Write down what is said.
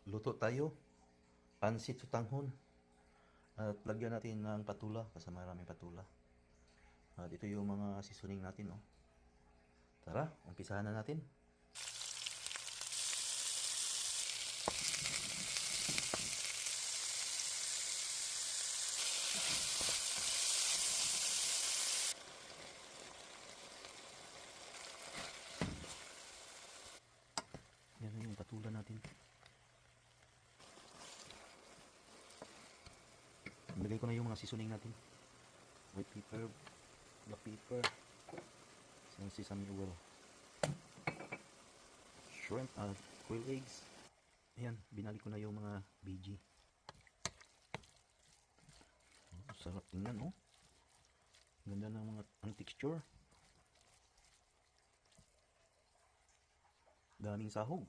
Luto tayo, pansit sutanghon. At lagyan natin ng patula kasi maraming patula. At ito yung mga seasoning natin, oh. Tara, umpisahan na natin. Yan na yung patula natin. Nilagay ko na yung mga seasoning natin. White pepper, black pepper, sesame oil, shrimp at quail eggs. Ayan, binalik ko na yung mga BG. Oh, sarap tingnan, oh. Ganda ng mga ang texture. Daming sahog.